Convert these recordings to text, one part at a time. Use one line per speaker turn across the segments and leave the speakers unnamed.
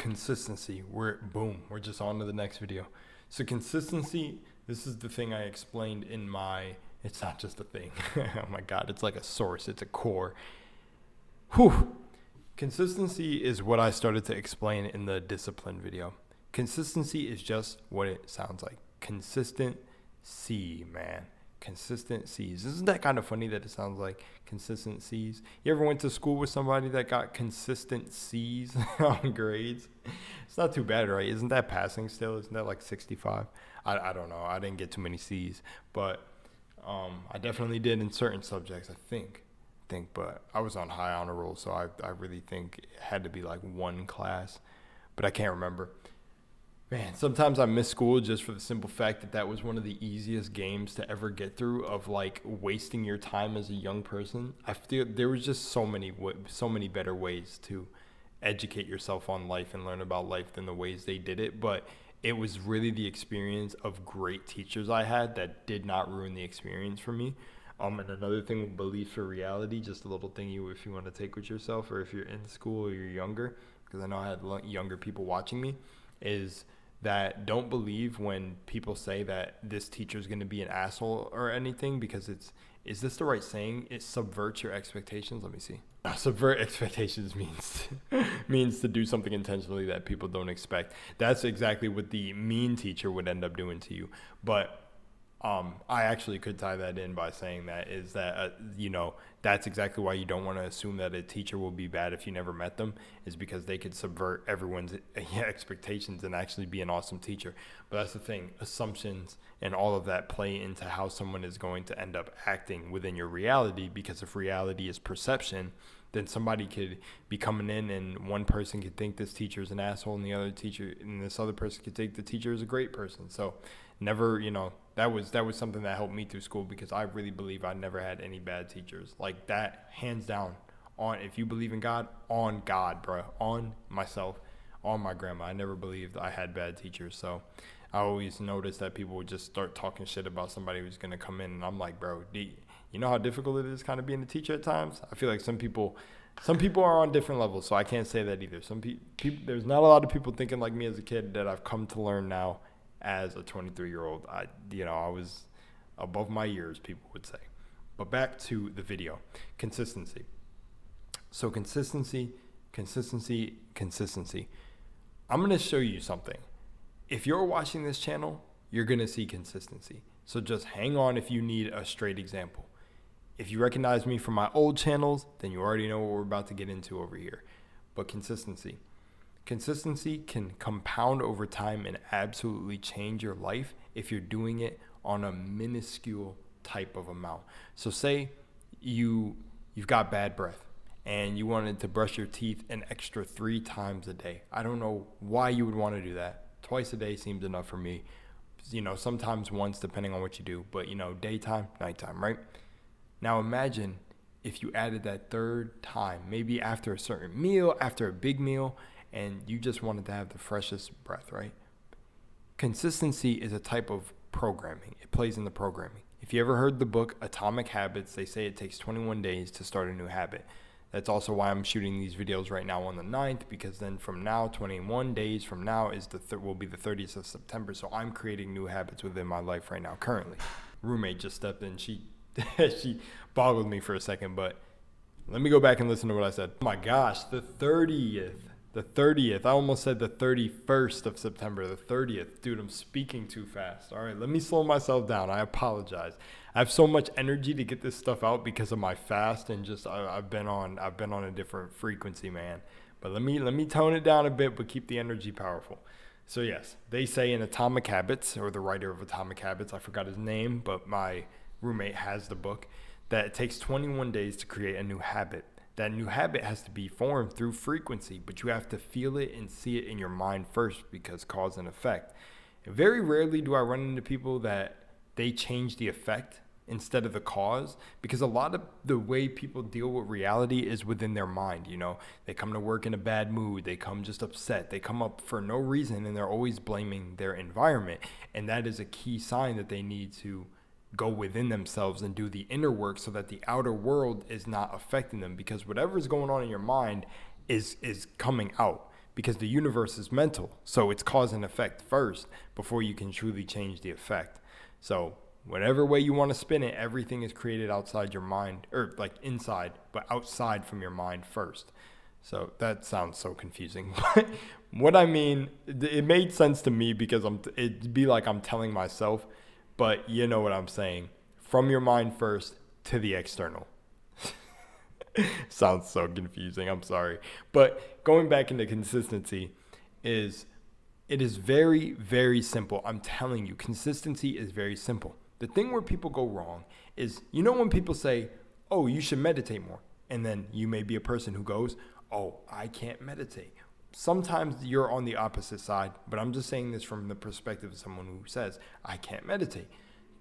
consistency. We're just on to the next video. So consistency, this is the thing I explained in my, it's not just a thing. Oh my God, it's like a source, it's a core. Whew. Consistency is what I started to explain in the discipline video. Consistency is just what it sounds like. Consistent C, man. Consistent C's. Isn't that kind of funny that it sounds like consistent C's? You ever went to school with somebody that got consistent C's on grades? It's not too bad, right? Isn't that passing still? Isn't that like 65? I don't know. I didn't get too many C's, but I definitely did in certain subjects, I think. But I was on high honor roll, so I really think it had to be like one class, but I can't remember. Man, sometimes I miss school just for the simple fact that that was one of the easiest games to ever get through of like wasting your time as a young person. I feel there was just so many better ways to educate yourself on life and learn about life than the ways they did it. But it was really the experience of great teachers I had that did not ruin the experience for me. And another thing with belief or reality, just a little thing if you want to take with yourself or if you're in school or you're younger, because I know I had younger people watching me, is that don't believe when people say that this teacher is going to be an asshole or anything, because is this the right saying? It subverts your expectations. Let me see. Subvert expectations means to do something intentionally that people don't expect. That's exactly what the mean teacher would end up doing to you. But I actually could tie that in by saying that's exactly why you don't want to assume that a teacher will be bad if you never met them, is because they could subvert everyone's expectations and actually be an awesome teacher. But that's the thing. Assumptions and all of that play into how someone is going to end up acting within your reality, because if reality is perception, then somebody could be coming in and one person could think this teacher is an asshole and this other person could think the teacher is a great person. So never, that was something that helped me through school, because I really believe I never had any bad teachers. Like that, hands down. If you believe in God, on God, bro. On myself, on my grandma. I never believed I had bad teachers. So I always noticed that people would just start talking shit about somebody who's going to come in. And I'm like, bro, you know how difficult it is kind of being a teacher at times? I feel like some people are on different levels, so I can't say that either. Some people, there's not a lot of people thinking like me as a kid that I've come to learn now as a 23-year-old. I was above my years, people would say. But back to the video. Consistency. So consistency. I'm going to show you something. If you're watching this channel, you're going to see consistency. So just hang on if you need a straight example. If you recognize me from my old channels, then you already know what we're about to get into over here. But consistency. Consistency can compound over time and absolutely change your life if you're doing it on a minuscule type of amount. So say you've got bad breath and you wanted to brush your teeth an extra 3 times a day. I don't know why you would want to do that. Twice a day seems enough for me. Sometimes once depending on what you do, but daytime, nighttime, right? Now imagine if you added that third time, maybe after a certain meal, after a big meal, and you just wanted to have the freshest breath, right? Consistency is a type of programming. It plays in the programming. If you ever heard the book Atomic Habits, they say it takes 21 days to start a new habit. That's also why I'm shooting these videos right now on the 9th, because then from now, 21 days from now will be the 30th of September. So I'm creating new habits within my life right now currently. Roommate just stepped in. She boggled me for a second, but let me go back and listen to what I said. Oh my gosh, the 30th. I almost said the 31st of September, the 30th. Dude, I'm speaking too fast. All right, let me slow myself down. I apologize. I have so much energy to get this stuff out because of my fast and just I've been on a different frequency, man. But let me tone it down a bit, but keep the energy powerful. So yes, they say in Atomic Habits, or the writer of Atomic Habits, I forgot his name, but my roommate has the book, that it takes 21 days to create a new habit. That new habit has to be formed through frequency, but you have to feel it and see it in your mind first, because cause and effect. And very rarely do I run into people that they change the effect instead of the cause, because a lot of the way people deal with reality is within their mind. They come to work in a bad mood, they come just upset, they come up for no reason, and they're always blaming their environment. And that is a key sign that they need to go within themselves and do the inner work so that the outer world is not affecting them, because whatever is going on in your mind is coming out. because the universe is mental. So it's cause and effect first before you can truly change the effect. So whatever way you want to spin it, everything is created outside your mind, or like inside, but outside from your mind first. So that sounds so confusing. But what I mean, it made sense to me because it'd be like I'm telling myself, but you know what I'm saying. From your mind first to the external. Sounds so confusing. I'm sorry. But going back into consistency it is very, very simple. I'm telling you, consistency is very simple. The thing where people go wrong is, when people say, oh, you should meditate more. And then you may be a person who goes, oh, I can't meditate. Sometimes you're on the opposite side, but I'm just saying this from the perspective of someone who says, I can't meditate.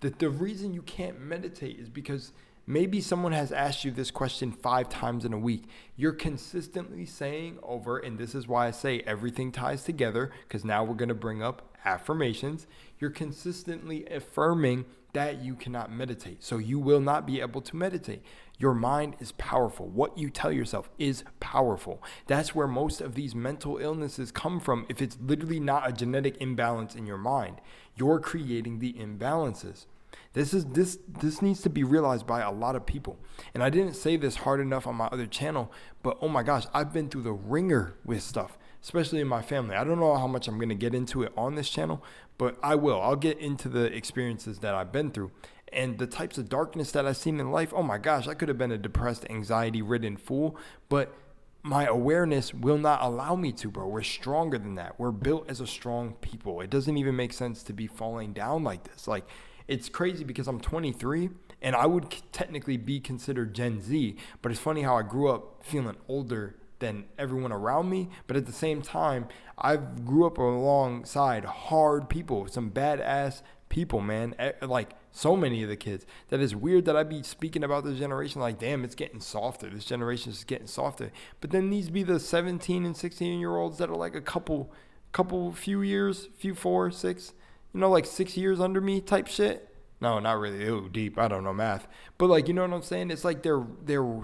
The reason you can't meditate is because maybe someone has asked you this question 5 times in a week. You're consistently saying over, and this is why I say everything ties together, because now we're going to bring up affirmations. You're consistently affirming that you cannot meditate. So you will not be able to meditate. Your mind is powerful. What you tell yourself is powerful. That's where most of these mental illnesses come from. If it's literally not a genetic imbalance in your mind, you're creating the imbalances. This needs to be realized by a lot of people. And I didn't say this hard enough on my other channel, but oh my gosh, I've been through the ringer with stuff, especially in my family. I don't know how much I'm going to get into it on this channel, but I will. I'll get into the experiences that I've been through and the types of darkness that I've seen in life. Oh my gosh, I could have been a depressed, anxiety-ridden fool, but my awareness will not allow me to, bro. We're stronger than that. We're built as a strong people. It doesn't even make sense to be falling down like this. Like, it's crazy because I'm 23 and I would technically be considered Gen Z, but it's funny how I grew up feeling older than everyone around me. But at the same time, I grew up alongside hard people, some badass people, man. Like so many of the kids, that is weird that I be speaking about this generation like, damn, it's getting softer. This generation is getting softer. But then these be the 17 and 16-year-olds that are like few years, 4, 6, like 6 years under me type shit. No, not really. Ooh, deep. I don't know math. But like, you know what I'm saying? It's like they're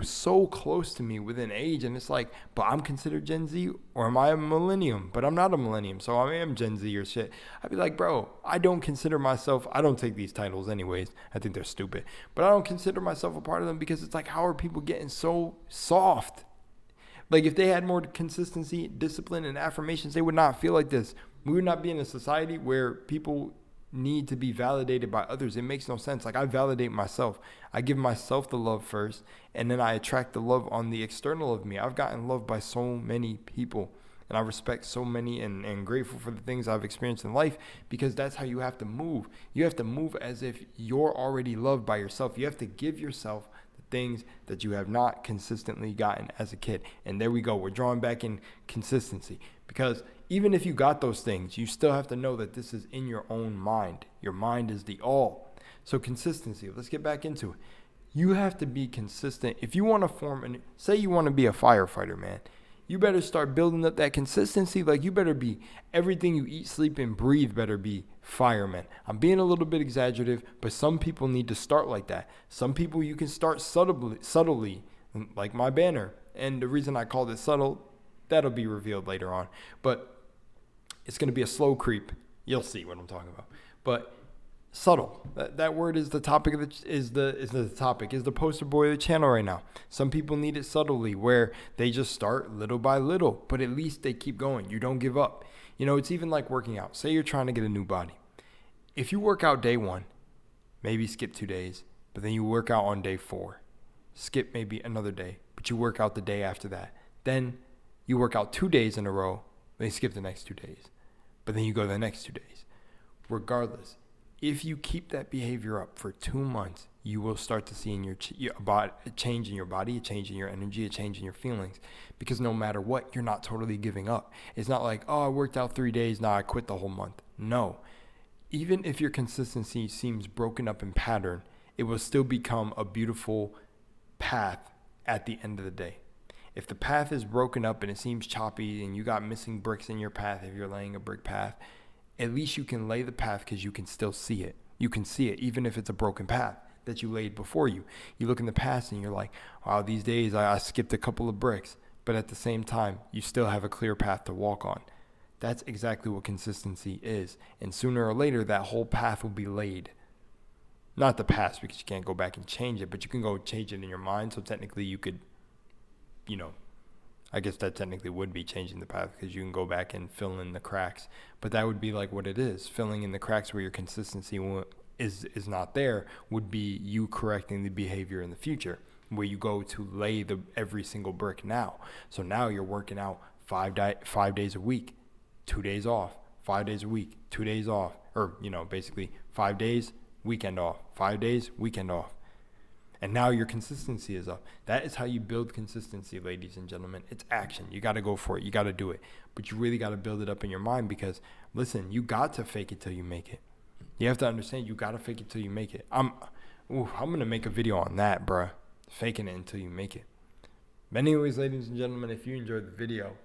so close to me within age. And it's like, but I'm considered Gen Z, or am I a millennium? But I'm not a millennium, so I am Gen Z or shit. I'd be like, bro, I don't consider myself, I don't take these titles anyways. I think they're stupid. But I don't consider myself a part of them because it's like, how are people getting so soft? Like if they had more consistency, discipline, and affirmations, they would not feel like this. We would not be in a society where people need to be validated by others. It makes no sense. Like I validate myself. I give myself the love first, and then I attract the love on the external of me. I've gotten loved by so many people, and I respect so many and grateful for the things I've experienced in life, because that's how you have to move. You have to move as if you're already loved by yourself. You have to give yourself the things that you have not consistently gotten as a kid. And there we go. We're drawing back in consistency, because even if you got those things, you still have to know that this is in your own mind. Your mind is the all. So consistency, let's get back into it. You have to be consistent. If you want to say you want to be a firefighter, man, you better start building up that consistency. Like you better be, everything you eat, sleep, and breathe better be fireman. I'm being a little bit exaggerative, but some people need to start like that. Some people you can start subtly, like my banner. And the reason I called it subtle, that'll be revealed later on. But it's going to be a slow creep. You'll see what I'm talking about. But subtle. That word is the topic of the poster boy of the channel right now. Some people need it subtly, where they just start little by little, but at least they keep going. You don't give up. It's even like working out. Say you're trying to get a new body. If you work out day 1, maybe skip 2 days, but then you work out on day 4, skip maybe another day, but you work out the day after that. Then you work out 2 days in a row, then you skip the next 2 days, but then you go the next 2 days. Regardless, if you keep that behavior up for 2 months, you will start to see a change in your body, a change in your energy, a change in your feelings. Because no matter what, you're not totally giving up. It's not like, oh, I worked out 3 days, now I quit the whole month. No. Even if your consistency seems broken up in pattern, it will still become a beautiful path at the end of the day. If the path is broken up and it seems choppy and you got missing bricks in your path, if you're laying a brick path, at least you can lay the path because you can still see it. You can see it even if it's a broken path that you laid before you. You look in the past and you're like, wow, these days I skipped a couple of bricks. but at the same time, you still have a clear path to walk on. That's exactly what consistency is. And sooner or later, that whole path will be laid. Not the past, because you can't go back and change it, but you can go change it in your mind. So technically you could, I guess that technically would be changing the path, because you can go back and fill in the cracks. But that would be like what it is. Filling in the cracks where your consistency is not there would be you correcting the behavior in the future, where you go to lay every single brick now. So now you're working out 5 days a week, 2 days off, 5 days a week, 2 days off, or, basically 5 days, weekend off, 5 days, weekend off. And now your consistency is up. That is how you build consistency, ladies and gentlemen. It's action. You got to go for it. You got to do it. But you really got to build it up in your mind, because, listen, you got to fake it till you make it. You have to understand, you got to fake it till you make it. I'm going to make a video on that, bruh. Faking it until you make it. But anyways, ladies and gentlemen, if you enjoyed the video,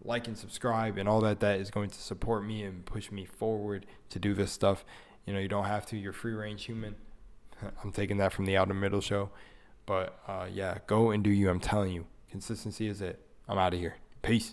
like and subscribe and all that is going to support me and push me forward to do this stuff. You don't have to. You're free range human. I'm taking that from the Out of Middle show. But yeah, go and do you. I'm telling you, consistency is it. I'm out of here. Peace.